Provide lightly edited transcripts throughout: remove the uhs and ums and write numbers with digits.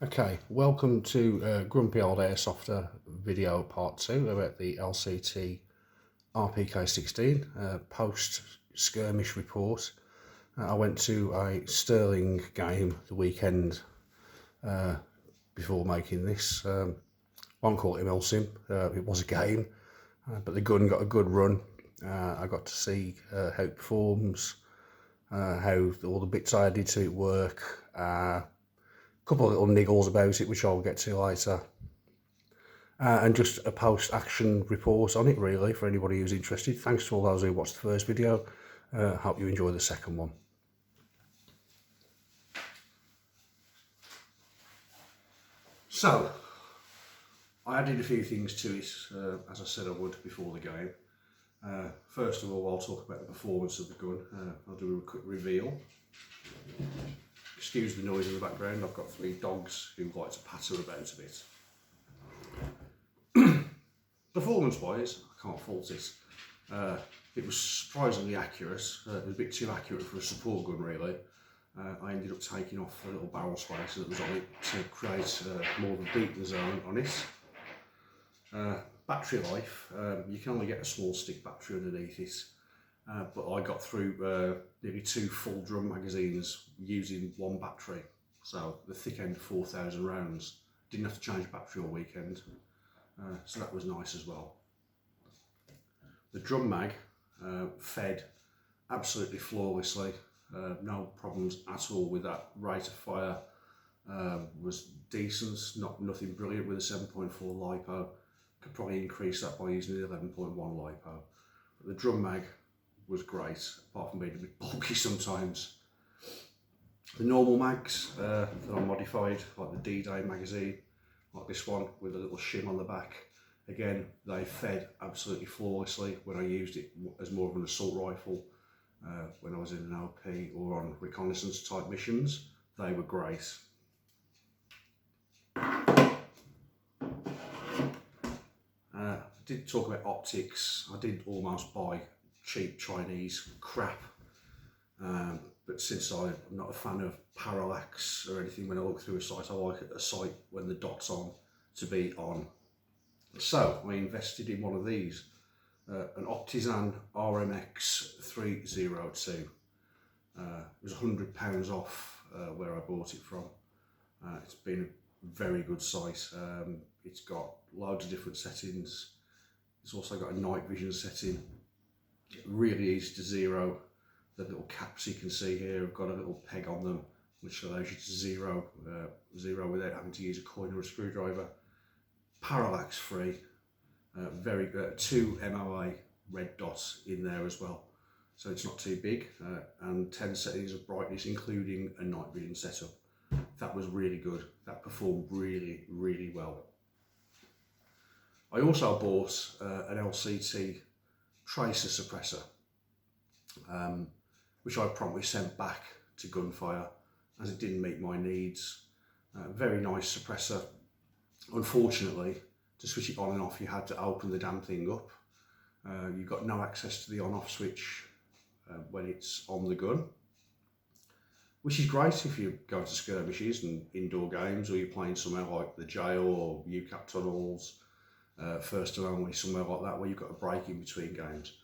Okay, welcome to Grumpy Old Airsofter video part 2 about the LCT RPK16 post skirmish report. I went to a Sterling game the weekend before making this. Won't call it a milsim, it was a game, but the gun got a good run. I got to see how it performs, how all the bits I added to it work, couple of little niggles about it which I'll get to later, and just a post-action report on it really for anybody who's interested. Thanks to all those who watched the first video. Hope you enjoy the second one. So I added a few things to it, as I said I would before the game. First of all, I'll talk about the performance of the gun. I'll do a quick reveal. Excuse the noise in the background, I've got 3 dogs who like to patter about a bit. Performance wise, I can't fault it. It was surprisingly accurate. It was a bit too accurate for a support gun really. I ended up taking off a little barrel spacer that was on it to create more of a beaten zone on it. Battery life, you can only get a small stick battery underneath it. But I got through nearly 2 full drum magazines using 1 battery. So the thick end of 4,000 rounds. Didn't have to change battery all weekend. So that was nice as well. The drum mag fed absolutely flawlessly. No problems at all with that. Rate of fire was decent, nothing brilliant with a 7.4 LiPo. Could probably increase that by using the 11.1 LiPo. But the drum mag was great, apart from being a bit bulky sometimes. The normal mags that I modified, like the D-Day magazine, like this one with a little shim on the back, again they fed absolutely flawlessly when I used it as more of an assault rifle. When I was in an LP or on reconnaissance type missions, they were great. I did talk about optics. I did almost buy cheap Chinese crap, but since I'm not a fan of parallax or anything when I look through a sight, I like a sight when the dot's on to be on. So I invested in one of these, an Optizan RMX 302. It was £100 off where I bought it from. It's been a very good sight. It's got loads of different settings. It's also got a night vision setting. Really easy to zero. The little caps you can see here have got a little peg on them which allows you to zero without having to use a coin or a screwdriver. Parallax free, very good. 2 MOA red dots in there as well, so it's not too big, and 10 settings of brightness including a night vision setup. That was really good. That performed really well. I also bought an LCT tracer suppressor, which I promptly sent back to Gunfire as it didn't meet my needs. Very nice suppressor. Unfortunately, to switch it on and off you had to open the damn thing up. You've got no access to the on-off switch when it's on the gun, which is great if you're going to skirmishes and indoor games, or you're playing somewhere like the jail or UCAP tunnels, First and Only, somewhere like that where you've got a break in between games.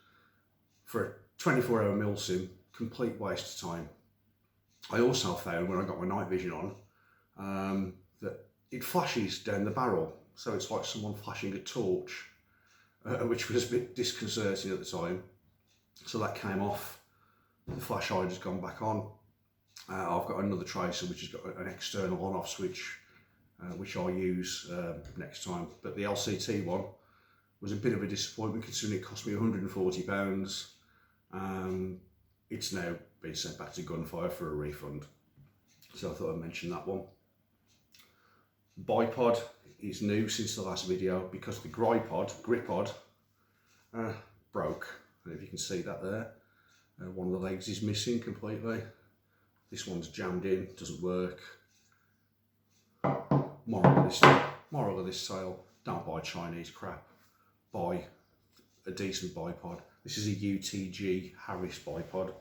For a 24-hour milsim, complete waste of time. I also found when I got my night vision on that it flashes down the barrel, so it's like someone flashing a torch, which was a bit disconcerting at the time. So that came off, the flash hider has gone back on. I've got another tracer which has got an external on-off switch, which I'll use next time. But the LCT one was a bit of a disappointment considering it cost me £140. It's now been sent back to Gunfire for a refund, so I thought I'd mention that one. Bipod is new since the last video because the Gripod broke. I don't know if you can see that there. One of the legs is missing completely. This one's jammed in, doesn't work. Moral of this tale, don't buy Chinese crap. Buy a decent bipod. This is a UTG Harris bipod.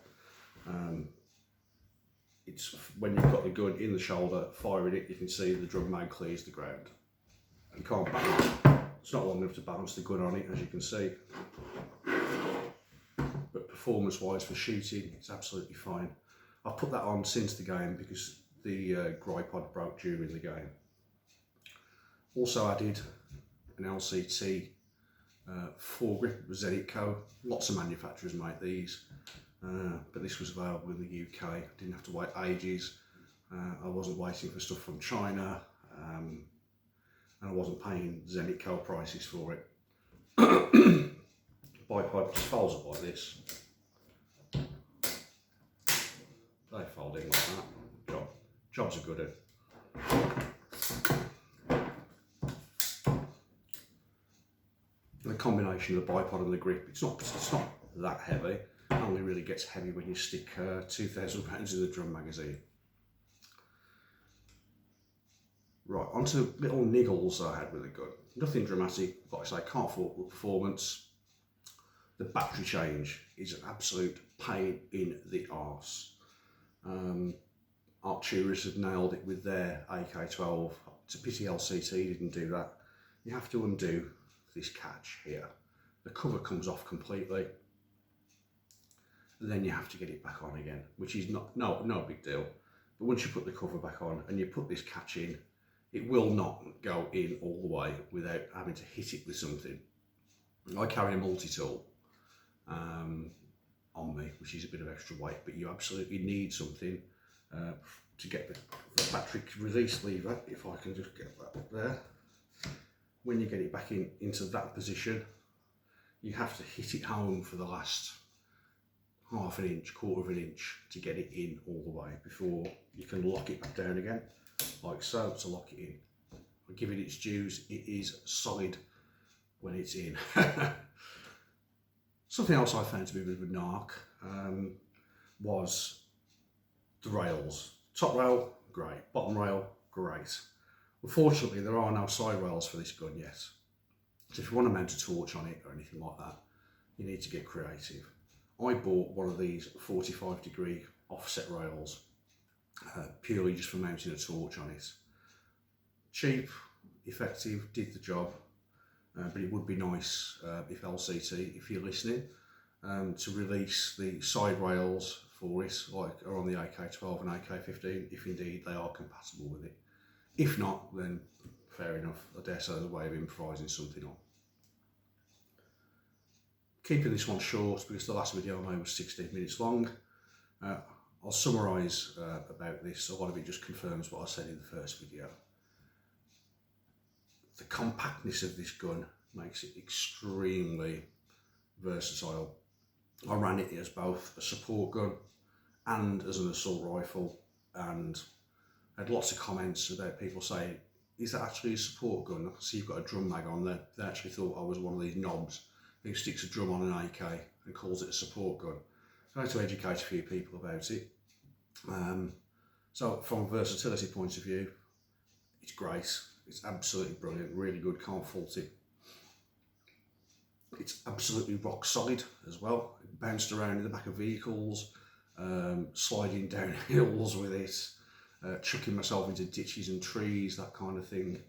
it's when you've got the gun in the shoulder, firing it, you can see the drum mag clears the ground. You can't balance. It's not long enough to balance the gun on it, as you can see. But performance-wise for shooting, it's absolutely fine. I've put that on since the game because the Gripod broke during the game. Also added an LCT foregrip with Zenitco. Lots of manufacturers make these, but this was available in the UK. Didn't have to wait ages. I wasn't waiting for stuff from China, and I wasn't paying Zenitco prices for it. Bipod just folds up like this. They fold in like that. Jobs are good at. The combination of the bipod and the grip, it's not that heavy. It only really gets heavy when you stick 2,000 pounds in the drum magazine. Right, onto little niggles I had with the gun. Nothing dramatic, like I say, can't fault the performance. The battery change is an absolute pain in the arse. Arcturus have nailed it with their AK-12. It's a pity LCT didn't do that. You have to undo this catch here. The cover comes off completely, and then you have to get it back on again, which is no big deal. But once you put the cover back on and you put this catch in, it will not go in all the way without having to hit it with something. I carry a multi-tool on me, which is a bit of extra weight, but you absolutely need something to get the battery release lever. If I can just get that up there. When you get it back into that position, you have to hit it home for the last half an inch, quarter of an inch to get it in all the way before you can lock it back down again, like so, to lock it in. I'll give it its dues, it is solid when it's in. Something else I found to be a bit of a narc was the rails. Top rail, great. Bottom rail, great. Unfortunately, there are no side rails for this gun yet. So if you want to mount a torch on it or anything like that, you need to get creative. I bought one of these 45-degree offset rails purely just for mounting a torch on it. Cheap, effective, did the job, but it would be nice if LCT, if you're listening, to release the side rails for it, like are on the AK-12 and AK-15, if indeed they are compatible with it. If not, then fair enough. I dare say there's a way of improvising something on. Keeping this one short because the last video I made was 16 minutes long. I'll summarise about this. A lot of it just confirms what I said in the first video. The compactness of this gun makes it extremely versatile. I ran it as both a support gun and as an assault rifle, and I had lots of comments about people saying, is that actually a support gun? I can see you've got a drum mag on there. They actually thought I was one of these knobs who sticks a drum on an AK and calls it a support gun. So I had to educate a few people about it. So from a versatility point of view, it's great. It's absolutely brilliant, really good, can't fault it. It's absolutely rock solid as well. It bounced around in the back of vehicles, sliding down hills with it. Chucking myself into ditches and trees, that kind of thing.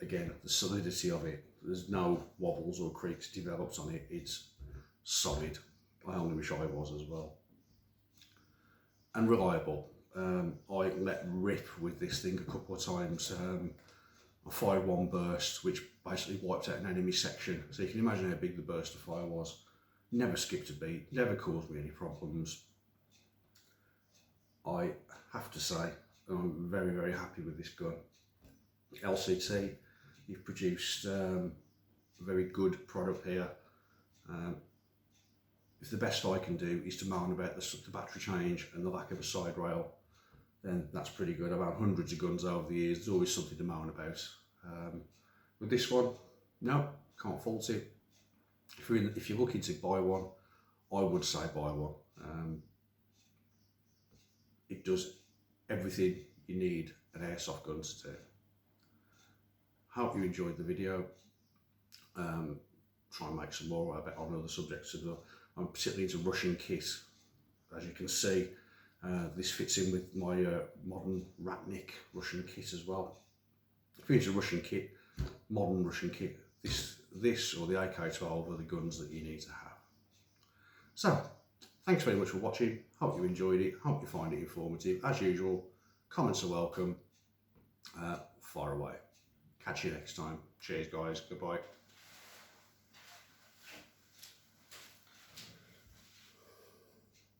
Again, the solidity of it. There's no wobbles or creaks developed on it. It's solid. I only wish I was as well. And reliable. I let rip with this thing a couple of times. I fired one burst, which basically wiped out an enemy section. So you can imagine how big the burst of fire was. Never skipped a beat, never caused me any problems. I have to say, I'm very, very happy with this gun. LCT, you've produced a very good product here. If the best I can do is to moan about the battery change and the lack of a side rail, then that's pretty good. I've had hundreds of guns over the years, there's always something to moan about. With this one, no, can't fault it. If you're looking to buy one, I would say buy one. It does everything you need an airsoft gun to do. Hope you enjoyed the video. Try and make some more on other subjects. I'm particularly into Russian kit. As you can see, This fits in with my modern Ratnik Russian kit as well. If you're into Russian kit, modern Russian kit, this or the AK-12 are the guns that you need to have. So, thanks very much for watching. Hope you enjoyed it. Hope you find it informative. As usual, comments are welcome. Fire away. Catch you next time. Cheers, guys. Goodbye.